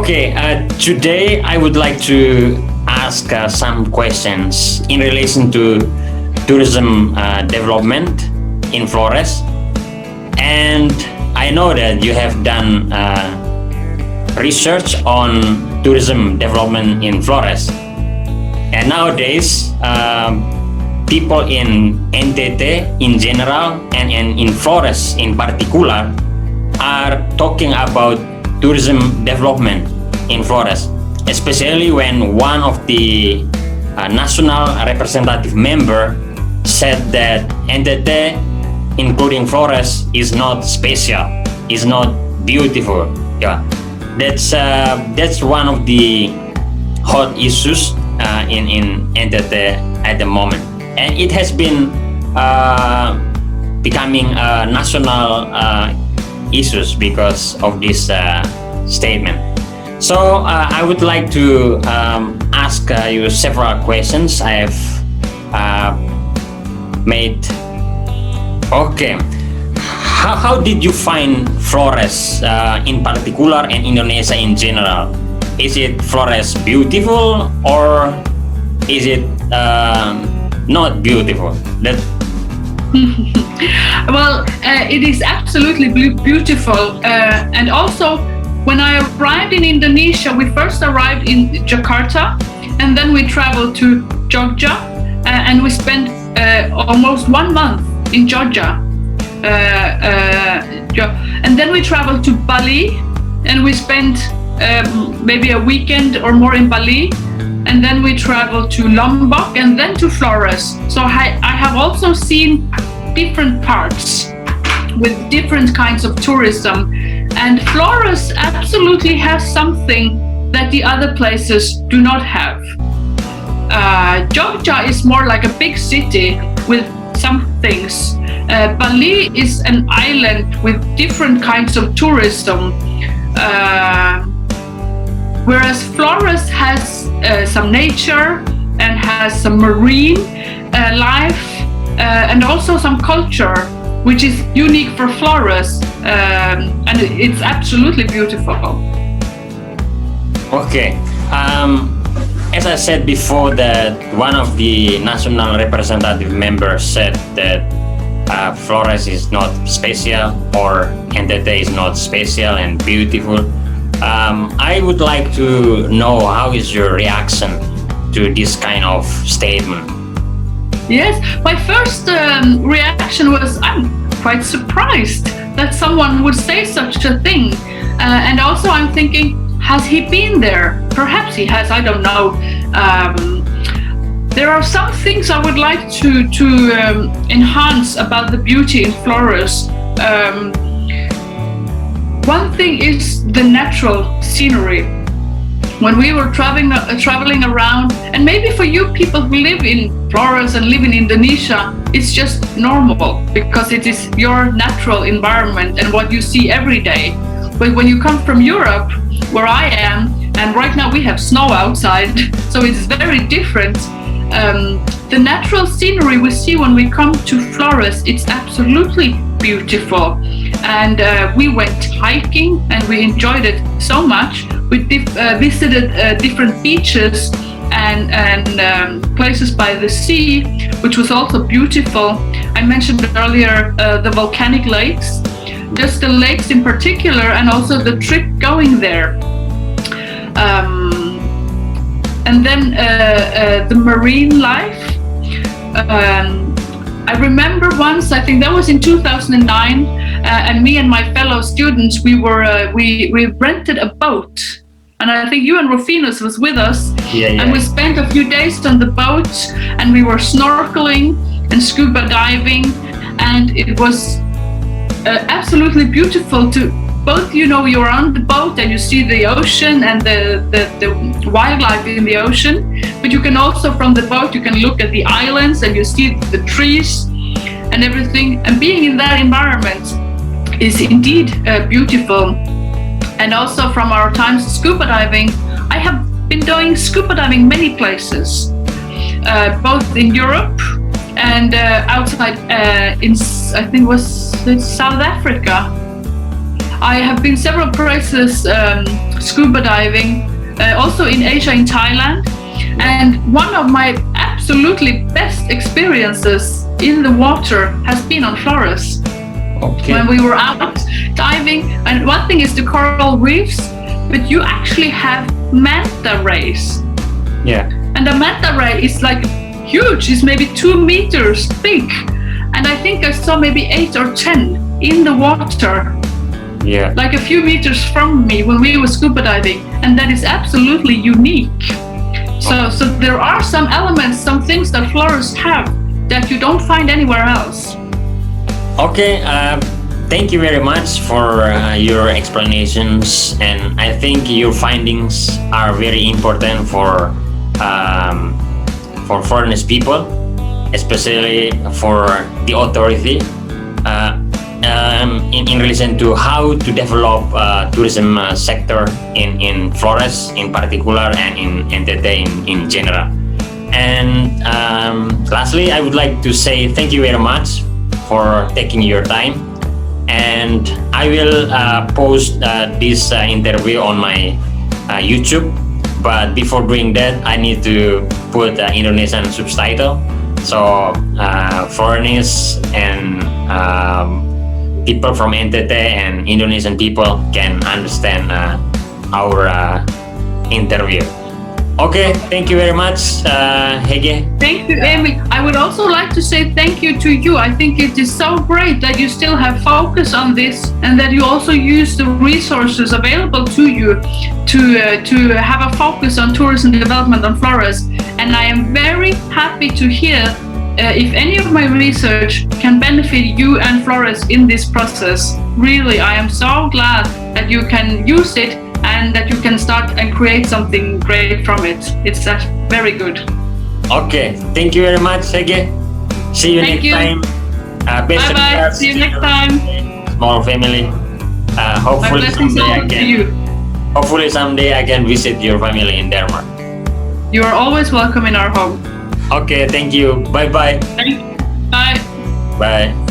Okay, today I would like to ask some questions in relation to tourism development in Flores. And I know that you have done research on tourism development in Flores. And nowadays, people in NTT in general and in Flores in particular are talking about tourism development in Flores, especially when one of the national representative member said that NTT, including Flores, is not special, is not beautiful. Yeah, that's one of the hot issues in NTT at the moment, and it has been becoming a national issues because of this statement. So I would like to ask you several questions I have made. Okay, how did you find Flores in particular and Indonesia in general? Is it Flores beautiful or is it not beautiful? Well, it is absolutely beautiful, and also when I arrived in Indonesia, we first arrived in Jakarta, and then we traveled to Jogja, and we spent almost 1 month in Jogja, and then we traveled to Bali, and we spent maybe a weekend or more in Bali. And then we traveled to Lombok and then to Flores. So I have also seen different parts with different kinds of tourism. And Flores absolutely has something that the other places do not have. Jogja is more like a big city with some things. Bali is an island with different kinds of tourism. Whereas Flores has some nature and has some marine life and also some culture, which is unique for Flores, and it's absolutely beautiful. Okay, as I said before, that one of the national representative members said that Flores is not special or NTT is not special and beautiful. I would like to know how is your reaction to this kind of statement? Yes, my first reaction was I'm quite surprised that someone would say such a thing. And also I'm thinking, has he been there? Perhaps he has, I don't know. There are some things I would like to enhance about the beauty in Flores. One thing is the natural scenery. When we were traveling around, and maybe for you people who live in Flores and live in Indonesia, it's just normal because it is your natural environment and what you see every day. But when you come from Europe, where I am, and right now we have snow outside, so it's very different. The natural scenery we see when we come to Flores, it's absolutely beautiful. And we went hiking and we enjoyed it so much. We visited different beaches and places by the sea, which was also beautiful. I mentioned earlier the volcanic lakes, just the lakes in particular, and also the trip going there. And then the marine life. I remember once, I think that was in 2009, and me and my fellow students, we rented a boat, and I think you and Rufinus was with us. Yeah. And we spent a few days on the boat, and we were snorkeling and scuba diving, and it was absolutely beautiful to both, you're on the boat and you see the ocean and the wildlife in the ocean, but you can also from the boat you can look at the islands and you see the trees and everything, and being in that environment is indeed beautiful. And also from our times scuba diving, I have been doing scuba diving many places, both in Europe and outside in, I think it was South Africa. I have been several places scuba diving, also in Asia, in Thailand. And one of my absolutely best experiences in the water has been on Flores. Okay. When we were out diving, and one thing is the coral reefs, but you actually have manta rays. Yeah. And the manta ray is like huge, it's maybe 2 meters big. And I think I saw maybe 8 or 10 in the water, Yeah. like a few meters from me when we were scuba diving. And that is absolutely unique. So there are some elements, some things that Flores have that you don't find anywhere else. Okay, thank you very much for your explanations, and I think your findings are very important for foreign people, especially for the authority, in relation to how to develop tourism sector in Flores in particular and in NTT in general. And lastly, I would like to say thank you very much for taking your time, and I will post this interview on my YouTube, but before doing that I need to put Indonesian subtitle, so foreigners and people from NTT and Indonesian people can understand our interview. Okay, thank you very much, Hege. Thank you, Amy. I would also like to say thank you to you. I think it is so great that you still have focus on this and that you also use the resources available to you to have a focus on tourism development on Flores. And I am very happy to hear if any of my research can benefit you and Flores in this process. Really, I am so glad that you can use it and that you can start and create something great from it. It's very good. Okay, thank you very much, Hege. See you Thank next you. time. Best Bye-bye. regards See you to next your time. small family. My Hopefully blessings someday I also to can. you. Hopefully someday I can visit your family in Denmark. You are always welcome in our home. Okay, thank you. Bye bye. Thank you. Bye. Bye.